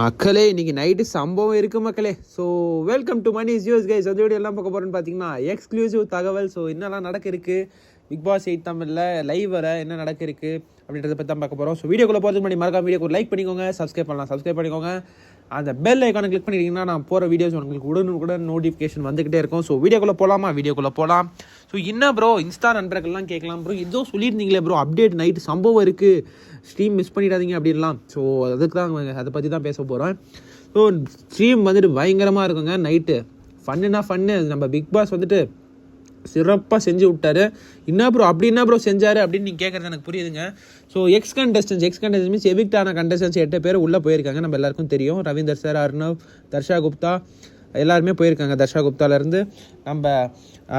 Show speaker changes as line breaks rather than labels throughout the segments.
மக்களே இன்னைக்கு நைட்டு சம்பவம் இருக்குது மக்களே. So welcome to money is use guys. அந்த வீடியோ எல்லாம் பார்க்க போகிறோன்னு பார்த்தீங்கன்னா எக்ஸ்க்ளூசிவ் தகவல். ஸோ என்னெல்லாம் நடக்க இருக்குது பிக் பாஸ் 8 தமிழில் லைவ் வர என்ன நடக்க இருக்குது அப்படின்றத பற்றி தான் பார்க்க போகிறோம். ஸோ வீடியோக்குள்ளே போகிறதுக்கு முன்னாடி மறக்காம வீடியோக்கு லைக் பண்ணிக்கோங்க, சப்ஸ்கிரைப் பண்ணிக்கோங்க. அந்த பெல் ஐக்கானை கிளிக் பண்ணிட்டீங்கன்னா நான் போகிற வீடியோஸ் உங்களுக்கு உடனுக்குடன் நோட்டிஃபிகேஷன் வந்துக்கிட்டே இருக்கும். ஸோ வீடியோக்குள்ளே போகலாம். ஸோ என்ன ப்ரோ இன்ஸ்டா நண்பர்கள்லாம் கேட்கலாம் ப்ரோ, ஏதோ சொல்லியிருந்தீங்களே ப்ரோ அப்டேட் நைட்டு சம்பவம் இருக்குது, ஸ்ட்ரீம் மிஸ் பண்ணிடாதீங்க அப்படின்லாம். ஸோ அதுக்கு தான் அதை பற்றி தான் பேச போகிறோம். ஸோ ஸ்ட்ரீம் வந்துட்டு பயங்கரமாக இருக்குங்க. நைட்டு ஃபன்னு நம்ம பிக் பாஸ் வந்துட்டு சிறப்பாக செஞ்சு விட்டாரு. என்ன ப்ரோ செஞ்சார் அப்படின்னு நீங்கள் கேட்குறது எனக்கு புரியுதுங்க. So X contestants means evict ஆன கண்டஸ்டன்ஸ் 8 பேர் உள்ளே போயிருக்காங்க. நம்ம எல்லாருக்கும் தெரியும். ரவீந்தர் சார், அர்ணவ், தர்ஷா குப்தா எல்லாருமே போயிருக்காங்க. தர்ஷா குப்தாலேருந்து நம்ம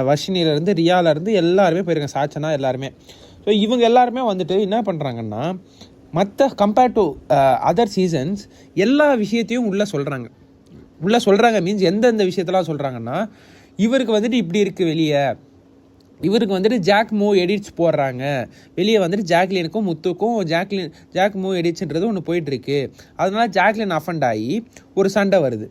வர்ஷினிலேருந்து ரியாலேருந்து எல்லாருமே போயிருக்காங்க, சாச்சனா எல்லாருமே. ஸோ இவங்க எல்லாருமே வந்துட்டு என்ன பண்ணுறாங்கன்னா மற்ற கம்பேர்ட் டு அதர் சீசன்ஸ் எல்லா விஷயத்தையும் உள்ளே சொல்கிறாங்க. மீன்ஸ் எந்தெந்த விஷயத்தெல்லாம் சொல்கிறாங்கன்னா, இவருக்கு வந்துட்டு இப்படி இருக்குது வெளியே, இவருக்கு வந்துட்டு ஜாக் மூ எடிட்ஸ் போடுறாங்க வெளியே, வந்துட்டு ஜாக்லினுக்கும் முத்துக்கும் ஜாக் மூ எடிட்ஸ்ன்றது ஒன்று போயிட்டுருக்கு. அதனால ஜாக்லின் அஃபண்ட் ஆகி ஒரு சண்டை வருது.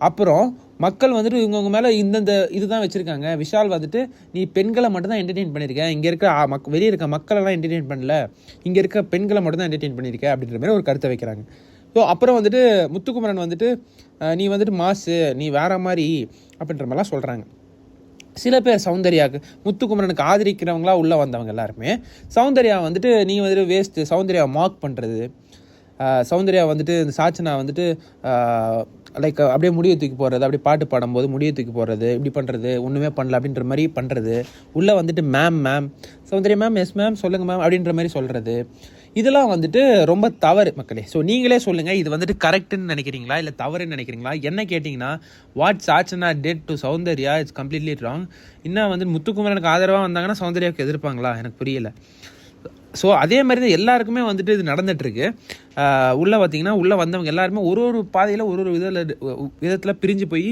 அப்புறம் மக்கள் வந்துட்டு இவங்க மேலே இந்தந்த இதுதான் வச்சுருக்காங்க. விஷால் வந்துட்டு நீ பெண்களை மட்டும் தான் என்டர்டெயின் பண்ணியிருக்கேன், இங்கே இருக்க வெளியே இருக்க மக்களெல்லாம் என்டர்டெயின் பண்ணல, இங்கே இருக்க பெண்களை மட்டும் தான் என்டர்டெயின் பண்ணியிருக்கேன் அப்படின்ற மாதிரி ஒரு கருத்தை வைக்கிறாங்க. ஸோ அப்புறம் வந்துட்டு முத்துக்குமரன் வந்துட்டு நீ வந்துட்டு மாசு, நீ வேற மாதிரி அப்படின்ற மாதிரிலாம் சொல்கிறாங்க. சில பேர் சௌந்தர்யாவுக்கு முத்துக்குமரனுக்கு ஆதரிக்கிறவங்களா உள்ளே வந்தவங்க எல்லாருமே சௌந்தர்யா வந்துட்டு நீ வந்துட்டு வேஸ்ட்டு, சௌந்தர்யா மார்க் பண்ணுறது, சௌந்தர்யா வந்துட்டு இந்த சாச்சனா வந்துட்டு லைக் அப்படியே முடியை தூக்கி போடுறது, அப்படியே பாட்டு பாடும்போது முடியை தூக்கி போடுறது, இப்படி பண்ணுறது, ஒன்றுமே பண்ணல அப்படின்ற மாதிரி பண்ணுறது, உள்ளே வந்துட்டு ma'am Soundarya ma'am yes ma'am சொல்லுங்கள் மேம் அப்படின்ற மாதிரி சொல்கிறது, இதெல்லாம் வந்துட்டு ரொம்ப தவறு மக்களே. ஸோ நீங்களே சொல்லுங்கள், இது வந்துட்டு கரெக்டுன்னு நினைக்கிறீங்களா இல்லை தவறுன்னு நினைக்கிறீங்களா? என்ன கேட்டிங்கன்னா what Sachana did to Soundarya it's completely wrong. இன்னும் வந்து முத்துக்குமரனுக்கு ஆதரவாக வந்தாங்கன்னா சௌந்தர்யாவுக்கு எதிர்ப்பாங்களா? எனக்கு புரியல. ஸோ அதே மாதிரி தான் எல்லாருக்குமே வந்துட்டு இது நடந்துகிட்ருக்கு. உள்ளே பார்த்தீங்கன்னா உள்ளே வந்தவங்க எல்லாருமே ஒரு பாதையில் ஒரு விதத்தில் பிரிஞ்சு போய்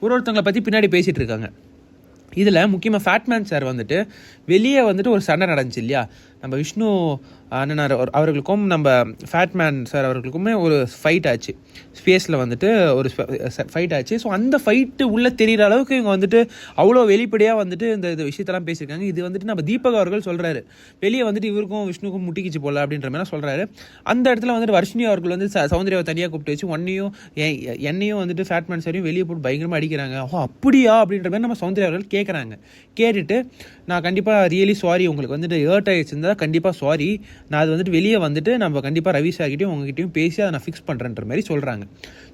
ஒருத்தவங்களை பற்றி பின்னாடி பேசிகிட்டு இருக்காங்க. இதில் முக்கியமாக ஃபேட்மேன் சார் வந்துட்டு வெளியே வந்துட்டு ஒரு சண்டை நடந்துச்சு இல்லையா, நம்ம விஷ்ணு அண்ணனார் அவர்களுக்கும் நம்ம ஃபேட்மேன் சார் அவர்களுக்குமே ஒரு ஃபைட் ஆச்சு, ஸ்பேஸில் வந்துட்டு ஒரு ஃபைட் ஆச்சு. ஸோ அந்த ஃபைட்டு உள்ளே தெரிகிற அளவுக்கு இவங்க வந்துட்டு அவ்வளோ வெளிப்படையாக வந்துட்டு இந்த விஷயத்தெல்லாம் பேசியிருக்காங்க. இது வந்துட்டு நம்ம தீபக் அவர்கள் சொல்கிறாரு, வெளியே வந்துட்டு இவருக்கும் விஷ்ணுக்கும் முட்டிக்கிச்சு போல அப்படின்ற மாதிரி சொல்கிறாரு. அந்த இடத்துல வந்துட்டு வர்ஷினி அவர்கள் வந்து சௌந்தர்யாவை தனியாக கூப்பிட்டு வச்சு என்னையும் வந்துட்டு ஃபேட்மேன் சாரையும் வெளியே போட்டு பயங்கரமாக அடிக்கிறாங்க. அப்படியா அப்படின்ற மாதிரி நம்ம சௌந்தர்யா அவர்கள் கேட்குறாங்க. கேட்டுட்டு நான் கண்டிப்பாக ரியலி சாரி, உங்களுக்கு வந்துட்டு ஹர்ட் ஆகிடுச்சிருந்தா கண்டிப்பாக சாரி, நான் அது வந்துட்டு வெளியே வந்துட்டு நம்ம கண்டிப்பாக ரவி சார்கிட்டையும் உங்ககிட்டையும் பேசி அதை நான் ஃபிக்ஸ் பண்ணுறேன்ற மாதிரி சொல்கிறாங்க.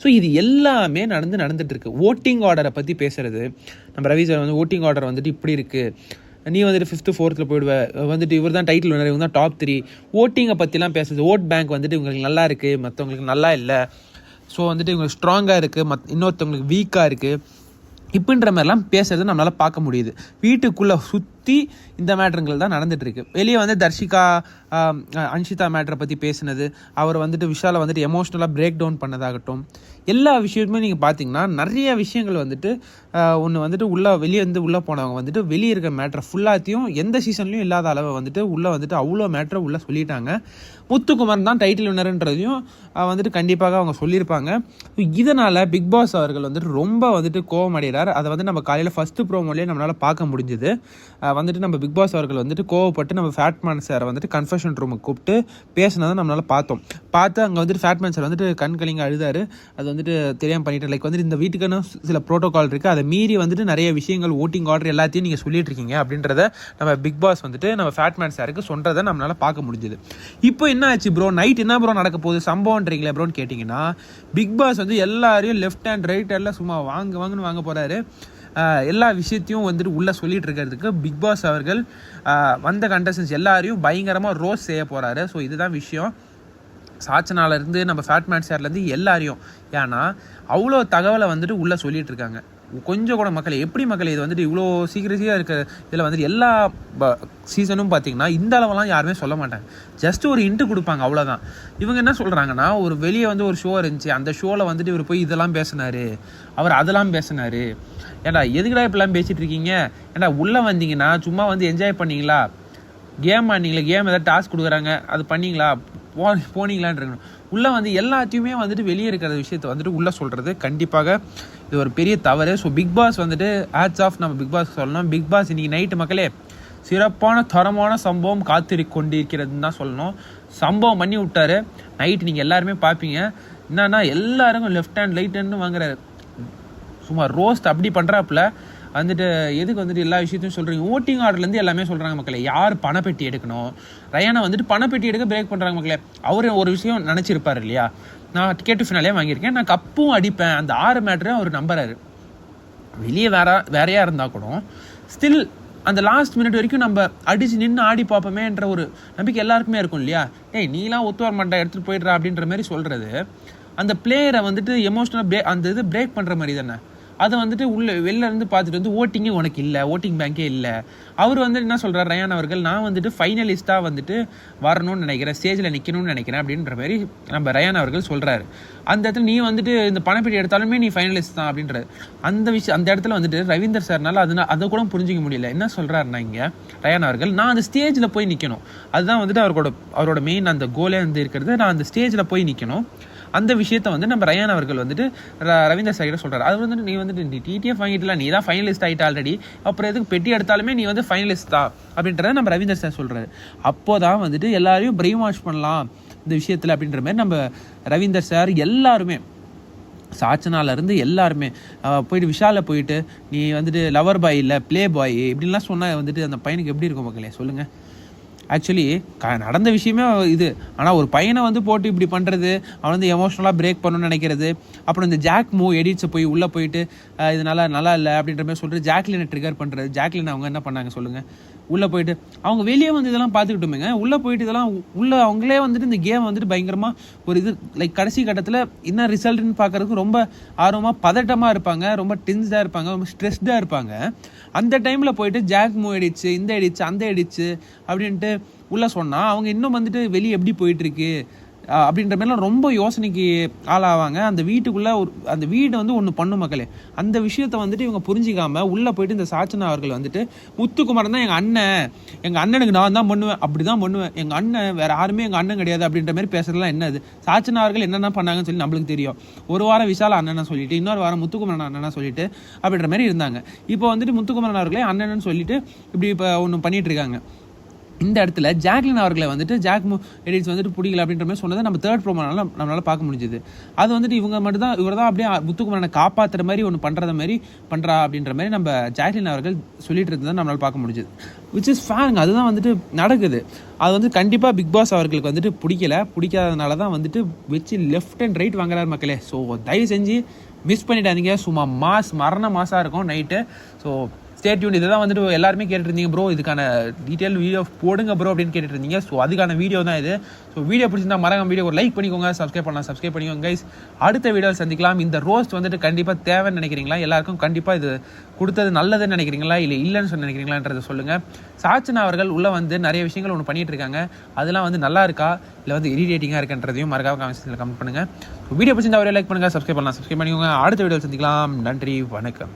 ஸோ இது எல்லாமே நடந்துட்டு இருக்கு. ஓட்டிங் ஆர்டரை பற்றி பேசுறது, நம்ம ரவி சார் வந்து ஓட்டிங் ஆர்டர் வந்துட்டு இப்படி இருக்குது, நீ வந்துட்டு 5th 4th போயிடுவேன், வந்துட்டு இவர் தான் டைட்டில் வினர், இவங்க தான் டாப் 3, ஓட்டிங்கை பற்றிலாம் பேசுறது. ஓட் பேங்க் வந்துட்டு இவங்களுக்கு நல்லா இருக்குது, மற்றவங்களுக்கு நல்லா இல்லை, ஸோ வந்துட்டு இவங்களுக்கு ஸ்ட்ராங்காக இருக்குது, இன்னொருத்தவங்களுக்கு வீக்காக இருக்குது, இப்படின்ற மாதிரிலாம் பேசுறது நம்மளால் பார்க்க முடியுது. வீட்டுக்குள்ளே சுற்றி இந்த மேட்ருங்கள் தான் நடந்துகிட்ருக்கு. வெளியே வந்து தர்ஷிகா அன்ஷிதா மேட்ரை பற்றி பேசினது, அவர் வந்துட்டு விஷாலை வந்துட்டு எமோஷ்னலாக பிரேக் டவுன் பண்ணதாகட்டும், எல்லா விஷயத்துமே நீங்கள் பார்த்தீங்கன்னா நிறைய விஷயங்கள் வந்துட்டு ஒன்று வந்துட்டு வெளியே போனவங்க வந்துட்டு வெளியே இருக்கிற மேட்ரை ஃபுல்லாத்தையும் எந்த சீசன்லையும் இல்லாத அளவை வந்துட்டு வந்துட்டு அவ்வளோ மேட்ரை உள்ளே சொல்லிட்டாங்க. முத்துக்குமரன் தான் டைட்டில் வினர்ன்றதையும் வந்துட்டு கண்டிப்பாக அவங்க சொல்லியிருப்பாங்க. இதனால் பிக் பாஸ் அவர்கள் வந்துட்டு ரொம்ப வந்துட்டு கோவம் அடைகிறார். அதை வந்து நம்ம காலையில் ஃபஸ்ட்டு ப்ரோமோலேயே நம்மளால் பார்க்க முடிஞ்சுது. வந்துட்டு நம்ம பிக் பாஸ் அவர்கள் வந்துட்டு கோவப்பட்டு நம்ம ஃபேட்மேன் சாரை வந்துட்டு கன்ஃபெஷன் ரூமுக்கு கூப்பிட்டு பேசினதை நம்மளால் பார்த்து அங்கே வந்துட்டு ஃபேட்மேன் சார் வந்துட்டு கண்கலிங்க அழுதார். அது வந்துட்டு தெரியாமல் பண்ணிட்டு லைக் வந்துட்டு இந்த வீட்டுக்கான சில ப்ரோட்டோகால் இருக்குது, அதை மீறி வந்துட்டு நிறைய விஷயங்கள் ஓட்டிங் ஆர்டர் எல்லாத்தையும் நீங்கள் சொல்லிட்டு இருக்கீங்க அப்படின்றத நம்ம பிக் பாஸ் வந்துட்டு நம்ம ஃபேட்மேன் சாருக்கு சொல்கிறத நம்மளால் பார்க்க முடிஞ்சுது. இப்போ என்ன ஆச்சு ப்ரோ, நைட் என்ன ப்ரோ நடக்க போகுது சம்பவம்ன்றீங்களே ப்ரோன்னு கேட்டிங்கன்னா, பிக் பாஸ் வந்து எல்லாரையும் லெஃப்ட் ஹேண்ட் ரைட் ஹேண்டில் சும்மா வாங்குன்னு வாங்க போகிறாரு. எல்லா விஷயத்தையும் வந்துட்டு உள்ளே சொல்லிட்டு இருக்கிறதுக்கு பிக் பாஸ் அவர்கள் வந்த கண்டஸ்டன்ஸ் எல்லாரையும் பயங்கரமாக ரோஸ் செய்ய போகிறாரு. ஸோ இதுதான் விஷயம். சாச்சனாலேருந்து நம்ம ஃபேட்மேன் சார்லேருந்து எல்லாரையும், ஏன்னா அவ்வளோ தகவலை வந்துட்டு உள்ளே சொல்லிட்டு இருக்காங்க. கொஞ்சம் கூட எப்படி இது வந்துட்டு இவ்வளோ சீக்கிரசியாக இருக்க இதில் வந்துட்டு எல்லா சீசனும் பார்த்திங்கன்னா இந்த அளவெல்லாம் யாருமே சொல்ல மாட்டாங்க, ஜஸ்ட் ஒரு இன்ட்டு கொடுப்பாங்க, அவ்வளோதான். இவங்க என்ன சொல்கிறாங்கன்னா, ஒரு வெளியே வந்து ஒரு ஷோ இருந்துச்சு, அந்த ஷோவில் வந்துட்டு இவர் போய் இதெல்லாம் பேசினார், அவர் அதெல்லாம் பேசினார், ஏன்டா எதுக்குடா இப்படிலாம் பேசிகிட்டு இருக்கீங்க, ஏன்டா உள்ளே வந்தீங்கன்னா சும்மா வந்து என்ஜாய் பண்ணிங்களா, கேம் ஆடினீங்களா, கேம் ஏதாவது டாஸ்க் கொடுக்குறாங்க அது பண்ணிங்களா, போனீங்களான்னு இருக்கணும். உள்ளே வந்து எல்லாத்தையுமே வந்துட்டு வெளியே இருக்கிற விஷயத்தை வந்துட்டு உள்ளே சொல்கிறது கண்டிப்பாக இது ஒரு பெரிய தவறு. ஸோ பிக் பாஸ் வந்துட்டு ஹேட்ஸ் ஆஃப் நம்ம பிக் பாஸ் சொல்லணும். பிக் பாஸ் இன்றைக்கி நைட்டு மக்களே சிறப்பான தரமான சம்பவம் காத்திருக்கொண்டிருக்கிறதுன்னு தான் சொல்லணும். சம்பவம் பண்ணி விட்டாரு. நைட்டு நீங்கள் எல்லாருமே பார்ப்பீங்க. என்னன்னா எல்லாருக்கும் லெஃப்ட் ஹேண்ட் ரைட் ஹேண்டு வாங்குறாரு. சும்மா ரோஸ்ட் அப்படி பண்ணுறாப்புல வந்துட்டு எதுக்கு வந்துட்டு எல்லா விஷயத்தையும் சொல்கிறீங்க. ஓட்டிங் ஆர்டர்லேருந்து எல்லாமே சொல்கிறாங்க மக்களே. யார் பணப்பெட்டி எடுக்கணும், ரயானா வந்துட்டு பணப்பெட்டி எடுக்க பிரேக் பண்ணுறாங்க மக்களே. அவர் ஒரு விஷயம் நினச்சிருப்பார் இல்லையா, நான் டிக்கெட்டு ஃபினாலே வாங்கியிருக்கேன், நான் கப்பும் அடிப்பேன், அந்த 6 மேட்டரை அவர் நம்புறாரு. வெளியே வேறையாக இருந்தால் கூட ஸ்டில் அந்த லாஸ்ட் மினிட் வரைக்கும் நம்ம அடிச்சு நின்று ஆடி பார்ப்போமேன்ற ஒரு நம்பிக்கை எல்லாருக்குமே இருக்கும் இல்லையா. நீலாம் ஒத்து வர மாட்டா எடுத்துகிட்டு போயிடுறா அப்படின்ற மாதிரி சொல்கிறது அந்த பிளேயரை வந்துட்டு எமோஷனலாக அந்த இது பிரேக் பண்ணுற மாதிரி தானே. அதை வந்துட்டு வெளில இருந்து பார்த்துட்டு வந்து ஓட்டிங்கே உனக்கு இல்லை, ஓட்டிங் பேங்கே இல்லை. அவர் வந்துட்டு என்ன சொல்கிறார் ரயான் அவர்கள், நான் வந்துட்டு ஃபைனலிஸ்ட்டாக வந்துட்டு வரணும்னு நினைக்கிறேன், ஸ்டேஜில் நிற்கணும்னு நினைக்கிறேன் அப்படின்ற மாதிரி நம்ம ரயான் அவர்கள் சொல்கிறாரு. அந்த இடத்துல நீ வந்துட்டு இந்த பணப்பெட்டி எடுத்தாலுமே நீ ஃபைனலிஸ்ட் தான் அப்படின்றது அந்த இடத்துல வந்துட்டு ரவீந்தர் சார்னால அதை கூட புரிஞ்சிக்க முடியல. என்ன சொல்கிறாருன்னா இங்கே ரயான் அவர்கள், நான் அந்த ஸ்டேஜில் போய் நிற்கணும், அதுதான் வந்துட்டு அவரோட மெயின் அந்த கோலே வந்து இருக்கிறது, நான் அந்த ஸ்டேஜில் போய் நிற்கணும். அந்த விஷயத்த வந்து நம்ம ரயான் அவர்கள் வந்துட்டு ரவீந்தர் சார் கிட்ட சொல்கிறார். அது வந்துட்டு நீ வந்துட்டு நீ டிடிஎஃப் வாங்கிட்டல, நீ தான் ஃபைனலிஸ்ட் ஆகிட்ட ஆல்ரெடி, அப்புறம் எதுக்கு பெட்டி எடுத்தாலுமே நீ வந்து ஃபைனலிஸ்ட் தான் அப்படின்றத நம்ம ரவீந்தர் சார் சொல்கிறாரு. அப்போ தான் வந்துட்டு எல்லாரையும் பிரெயின் வாஷ் பண்ணலாம் இந்த விஷயத்தில் அப்படின்ற மாதிரி நம்ம ரவீந்தர் சார் எல்லாருமே சாச்சனாலேருந்து எல்லாருமே போயிட்டு விஷாலில் போயிட்டு நீ வந்துட்டு லவர் பாய் இல்லை ப்ளே பாய் இப்படின்லாம் சொன்னால் வந்துட்டு அந்த பையனுக்கு எப்படி இருக்கும் மக்களே சொல்லுங்கள். ஆக்சுவலி நடந்த விஷயமே இது. ஆனால் ஒரு பையனை வந்து போட்டு இப்படி பண்ணுறது, அவன் வந்து எமோஷ்னலாக பிரேக் பண்ணணும்னு நினைக்கிறது, அப்புறம் இந்த ஜாக் மூவ் எடிட்ஸை போய் உள்ளே போயிட்டு இதனால நல்லா இல்லை அப்படின்ற மாதிரி சொல்லிட்டு ஜாக்லினை ட்ரிகர் பண்ணுறது. ஜாக்லின் அவங்க என்ன பண்ணாங்க சொல்லுங்கள், உள்ளே போயிட்டு அவங்க வெளியே வந்து இதெல்லாம் பார்த்துக்கிட்டோமேங்க, உள்ளே போயிட்டு இதெல்லாம் உள்ளே அவங்களே வந்துட்டு இந்த கேம் வந்துட்டு பயங்கரமாக ஒரு இது லைக் கடைசி கட்டத்தில் என்ன ரிசல்ட்னு பார்க்குறதுக்கு ரொம்ப ஆர்வமாக பதட்டமாக இருப்பாங்க, ரொம்ப டென்ஸ்டாக இருப்பாங்க, ரொம்ப ஸ்ட்ரெஸ்டாக இருப்பாங்க. அந்த டைமில் போயிட்டு ஜாக் மூவ் எடிச்சு, இந்த எடிச்சு, அந்த எடிச்சு அப்படின்ட்டு உள்ளே சொன்னால் அவங்க இன்னும் வந்துட்டு வெளியே எப்படி போயிட்டுருக்கு அப்படின்ற மாதிரிலாம் ரொம்ப யோசனைக்கு ஆளாவாங்க. அந்த வீட்டுக்குள்ளே அந்த வீடு வந்து ஒன்று பண்ணும் மக்களே. அந்த விஷயத்த வந்துட்டு இவங்க புரிஞ்சிக்காமல் உள்ளே போயிட்டு இந்த சாச்சனா அவர்கள் வந்துட்டு முத்துக்குமாரன் தான் எங்கள் அண்ணனுக்கு நான் தான் பண்ணுவேன், அப்படி தான் பண்ணுவேன், எங்கள் அண்ணன் வேறு யாருமே எங்கள் அண்ணன் கிடையாது அப்படின்ற மாதிரி பேசுறதுலாம் என்னது. சாச்சனா அவர்கள் என்னென்ன பண்ணாங்கன்னு சொல்லி நம்மளுக்கு தெரியும். ஒரு வாரம் விஷால அண்ணனா சொல்லிட்டு, இன்னொரு வாரம் முத்துக்குமரன் அண்ணனா சொல்லிட்டு அப்படின்ற மாதிரி இருந்தாங்க. இப்போ வந்துட்டு முத்துக்குமரன் அவர்களே அண்ணன்னு சொல்லிட்டு இப்படி இப்போ ஒன்று பண்ணிட்டு இருக்காங்க. இந்த இடத்துல ஜாக்லின் அவர்களை வந்துட்டு ஜாக் எடிட்ஸ் வந்துட்டு பிடிக்கல அப்படின்ற மாதிரி சொன்னதை நம்ம தேர்ட் ப்ரோமோனால நம்மளால பார்க்க முடிஞ்சுது. அது வந்துட்டு இவங்க மட்டும் தான், இவர் தான் அப்படியே முத்துக்குமரனை காப்பாற்றுற மாதிரி ஒன்று பண்ணுறத மாதிரி பண்ணுறா அப்படின்ற மாதிரி நம்ம ஜாக்லின் அவர்கள் சொல்லிட்டு இருந்ததை நம்மளால் பார்க்க முடிஞ்சுது. விச் இஸ் ஃபேங், அதுதான் வந்துட்டு நடக்குது. அது வந்து கண்டிப்பாக பிக் பாஸ் அவர்களுக்கு வந்துட்டு பிடிக்காதனால தான் வந்துட்டு வச்சு லெஃப்ட் அண்ட் ரைட் வாங்குறாரு மக்களே. ஸோ தயவு செஞ்சு மிஸ் பண்ணிட்டாதீங்க. சும்மா மரண மாசாக இருக்கும் நைட்டு. So stay tune. இதை தான் வந்துட்டு எல்லாருமே கேட்டுருந்தீங்க, ப்ரோ இதுக்கான டீட்டெயில் வீடியோ போடுங்க ப்ரோ அப்படின்னு கேட்டுட்டு இருந்தீங்க. ஸோ அதுக்கான வீடியோ தான் இது. ஸோ வீடியோ பிடிச்சிருந்தா மறக்காம வீடியோ ஒரு லைக் பண்ணிக்கோங்க, சப்ஸ்கிரைப் பண்ணிக்கோங்க கைஸ். அடுத்த வீடியோவில் சந்திக்கலாம். இந்த ரோஸ்ட் வந்துட்டு கண்டிப்பாக தேவைன்னு நினைக்கிறீங்களா, எல்லாருக்கும் கண்டிப்பாக இது கொடுத்தது நல்லதுன்னு நினைக்கிறீங்களா, இல்லை இல்லைன்னு சொல்லி நினைக்கிறீங்களான்றதை சொல்லுங்கள். சாச்சனா அவர்கள் உள்ளே வந்து நிறைய விஷயங்கள் ஒன்று பண்ணிட்டு இருக்காங்க, அதெல்லாம் வந்து நல்லா இருக்கா இல்லை வந்து இரிட்டேட்டிங்காக இருக்குன்றதையும் மறக்காம கமெண்ட்ஸில் கமெண்ட் பண்ணுங்கள். வீடியோ பிடிச்சிருந்தா அவரே லைக் பண்ணுங்கள், சப்ஸ்கிரைப் பண்ணிக்கோங்க. அடுத்த வீடியோவில் சந்திக்கலாம். நன்றி, வணக்கம்.